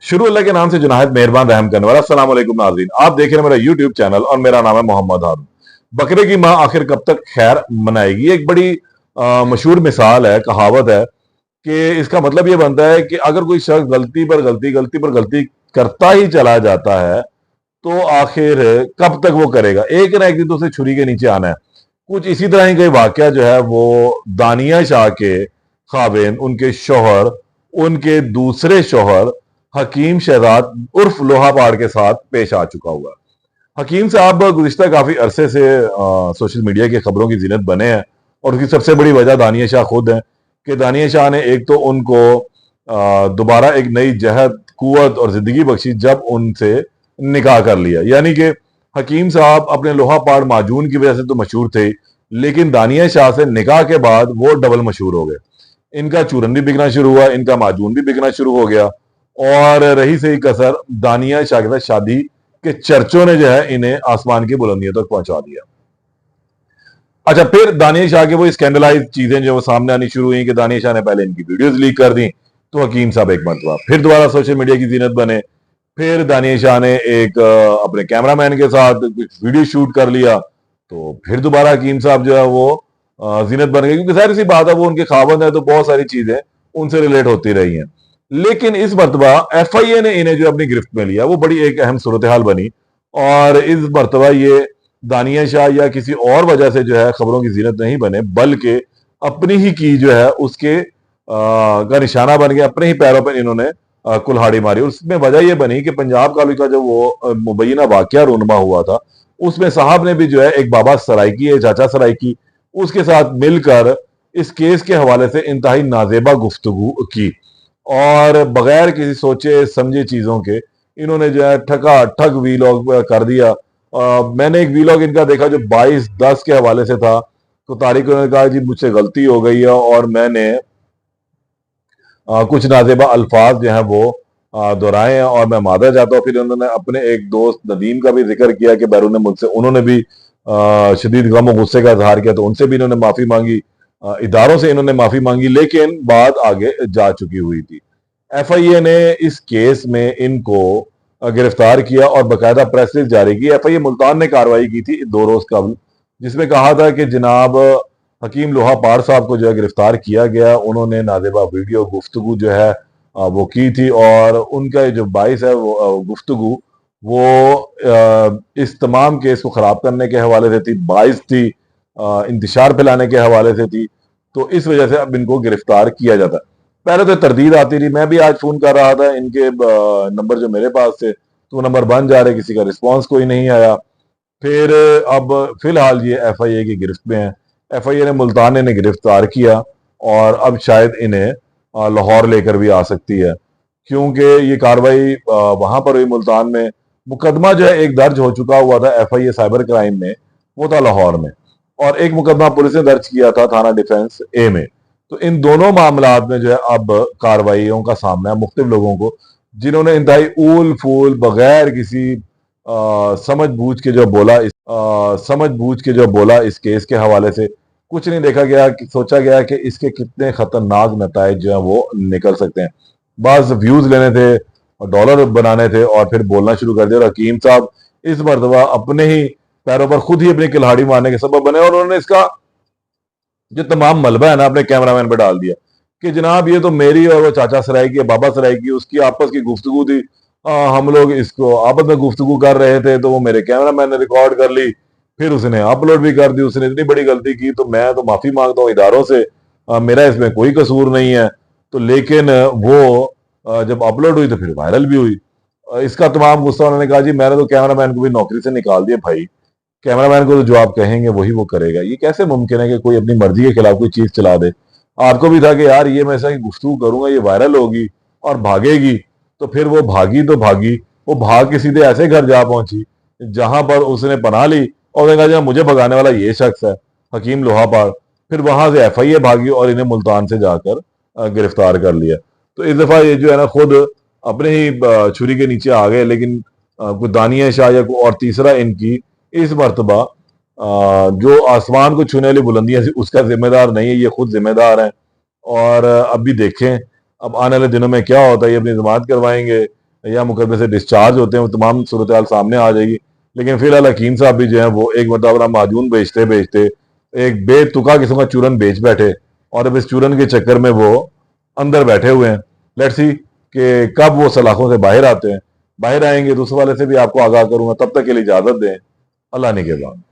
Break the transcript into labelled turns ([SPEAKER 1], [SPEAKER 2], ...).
[SPEAKER 1] शुरू अल्लाह के नाम से जुनाहिद मेहरबान रहम करने वाला। अस्सलाम वालेकुम नाज़रीन, आप देख रहे हैं मेरा यूट्यूब चैनल और मेरा नाम है मोहम्मद हारून। बकरे की माँ आखिर कब तक खैर मनाएगी, एक बड़ी मशहूर मिसाल है, कहावत है कि इसका मतलब ये बनता है कि अगर कोई शख्स गलती पर गलती करता ही चला जाता है तो आखिर कब तक वो करेगा। एक ना एक दिन तो उसे छुरी के नीचे आना है। कुछ इसी तरह ही कोई वाकया जो है वो दानिया शाह के खावेन, उनके शोहर, उनके दूसरे शोहर हकीम शहजाद उर्फ लोहा पहाड़ के साथ पेश आ चुका हुआ। हकीम साहब गुज़िश्ता काफी अरसे से सोशल मीडिया की खबरों की जीनत बने हैं और उसकी सबसे बड़ी वजह दानिया शाह खुद है कि दानिया शाह ने एक तो उनको दोबारा एक नई जहद, कुव्वत और जिंदगी बख्शी जब उनसे निकाह कर लिया। यानी कि हकीम साहब अपने लोहा पहाड़ माजून की वजह से तो मशहूर थे, लेकिन दानिया शाह से निकाह के बाद वो डबल मशहूर हो गए। इनका चूरन भी बिकना शुरू हुआ, इनका माजून भी बिकना शुरू हो गया और रही सही कसर दानिया शाह के साथ शादी के चर्चों ने जो है इन्हें आसमान की बुलंदियों तक पहुंचा दिया। अच्छा, फिर दानिया शाह के वो स्कैंडलाइज चीजें जो वो सामने आनी शुरू हुई कि दानिया शाह ने पहले इनकी वीडियोस लीक कर दी, तो हकीम साहब एक मरतबा फिर दोबारा सोशल मीडिया की जीनत बने। फिर दानिया शाह ने एक अपने कैमरामैन के साथ वीडियो शूट कर लिया, तो फिर दोबारा हकीम साहब जो है वो जीनत बन गए, क्योंकि जाहिर सी बात है वो उनके खावंद है तो बहुत सारी चीजें उनसे रिलेट होती रही हैं। लेकिन इस मरतबा एफआईए ने इन्हें जो अपनी गिरफ्त में लिया, वो बड़ी एक अहम सूरत हाल बनी और इस मरतबा ये दानिया शाह या किसी और वजह से जो है खबरों की जीनत नहीं बने, बल्कि अपनी ही की जो है उसके का निशाना बन गया। अपने ही पैरों पर इन्होंने कुल्हाड़ी मारी। उसमें वजह यह बनी कि पंजाब कॉलेज का जो वो मुबैना वाकया रूनमा हुआ था, उसमें साहब ने भी जो है एक बाबा सराइकी है, चाचा सराइकी, उसके साथ मिलकर इस केस के हवाले से इंतहाई नाजेबा गुफ्तगू की और बगैर किसी सोचे समझे चीजों के इन्होंने जो है ठका ठग वीलॉग कर दिया। मैंने एक वीलॉग इनका देखा जो 22/10 के हवाले से था, तो तारिक ने कहा जी मुझसे गलती हो गई है और मैंने कुछ नाजेबा अल्फाज जो हैं वो दोहराए हैं और मैं मादर चाहता हूँ। फिर उन्होंने अपने एक दोस्त नदीम का भी जिक्र किया कि बैरून मुल्क से उन्होंने भी शदीद गम और गुस्से का इजहार किया, तो उनसे भी इन्होंने माफी मांगी, इदारों से इन्होंने माफी मांगी, लेकिन बात आगे जा चुकी हुई थी। एफआईए ने इस केस में इनको गिरफ्तार किया और बाकायदा प्रेस रिलीज जारी की। एफआईए मुल्तान ने कार्रवाई की थी 2 रोज कबल, जिसमें कहा था कि जनाब हकीम लोहा पहाड़ साहब को जो है गिरफ्तार किया गया। उन्होंने नाजेबा वीडियो गुफ्तगू जो है वो की थी और उनका जो बाइस है वो गुफ्तगू वो इस तमाम केस को खराब करने के हवाले से थी, बाइस थी, इंतशार फैलाने के हवाले से थी। तो इस वजह से अब इनको गिरफ्तार किया जाता है। पहले तो तरदीद आती रही, मैं भी आज फोन कर रहा था इनके नंबर जो मेरे पास थे, तो वो नंबर बंद जा रहे, किसी का रिस्पॉन्स कोई नहीं आया। फिर अब फिलहाल ये एफआईए की गिरफ्त में है। एफआईए ने मुल्तान इन्हें गिरफ्तार किया और अब शायद इन्हें लाहौर लेकर भी आ सकती है, क्योंकि ये कार्रवाई वहां पर हुई मुल्तान में। मुकदमा जो है एक दर्ज हो चुका हुआ था एफआईए साइबर क्राइम में, वो था लाहौर में, और एक मुकदमा पुलिस ने दर्ज किया था थाना डिफेंस ए में। तो इन दोनों मामलात में जो है अब कार्रवाइयों का सामना है मुख्तलिफ लोगों को, जिन्होंने इंतहाई ऊल फूल बगैर किसी समझ बूझ के जो बोला इस केस के हवाले से। कुछ नहीं देखा गया कि सोचा गया कि इसके कितने खतरनाक नताइज जो है वो निकल सकते हैं। बस व्यूज लेने थे और डॉलर बनाने थे और फिर बोलना शुरू कर दिया। और हकीम साहब इस मरतबा अपने ही पैरों पर खुद ही अपनी कुल्हाड़ी मारने के सबब बने और उन्होंने इसका जो तमाम मलबा है ना अपने कैमरामैन पे डाल दिया कि जनाब ये तो मेरी और वो चाचा सराय की, बाबा सराय की, उसकी आपस की गुफ्तगू थी, हम लोग इसको आपस में गुफ्तगू कर रहे थे तो वो मेरे कैमरामैन ने रिकॉर्ड कर ली, फिर उसने अपलोड भी कर दी। उसने इतनी बड़ी गलती की तो मैं तो माफी मांगता हूँ इदारों से, मेरा इसमें कोई कसूर नहीं है। तो लेकिन वो जब अपलोड हुई तो फिर वायरल भी हुई। इसका तमाम गुस्सा उन्होंने कहा जी मैंने तो कैमरामैन को भी नौकरी से निकाल दिया। भाई कैमरामैन को तो जो आप कहेंगे वही वो करेगा, ये कैसे मुमकिन है कि कोई अपनी मर्जी के खिलाफ कोई चीज चला दे। आपको भी था कि यार ये मैं ऐसा गुफ्तगू करूंगा, ये वायरल होगी और भागेगी, तो फिर वो भागी तो भागी, वो भाग के सीधे ऐसे घर जा पहुंची जहां पर उसने पनाह ली और उसने कहा जब मुझे भगाने वाला ये शख्स है हकीम लोहापाड़। फिर वहां से एफआईए भागी और इन्हें मुल्तान से जाकर गिरफ्तार कर लिया। तो इस दफा ये जो है ना खुद अपने ही छुरी के नीचे आ गए, लेकिन कोई दानिया शाह या कोई और तीसरा इनकी इस मरतबा जो आसमान को छूने वाली बुलंदियां थी उसका जिम्मेदार नहीं है, ये खुद जिम्मेदार है। और अब भी देखें अब आने वाले दिनों में क्या होता है, ये अपनी जमानत करवाएंगे या मुकदमे से डिस्चार्ज होते हैं, वो तमाम सूरत हाल सामने आ जाएगी। लेकिन फिलहाल हकीम साहब भी जो है वो एक मतलब माजून बेचते बेचते एक बेतुका किस्म का चूरन बेच बैठे, और अब इस चूरन के चक्कर में वो अंदर बैठे हुए हैं। लेट्स सी कि कब वो सलाखों से बाहर आते हैं। बाहर आएंगे तो उस वाले से भी आपको आगाह करूंगा। तब तक के लिए इजाजत दें। अल्लाह ने के बाद।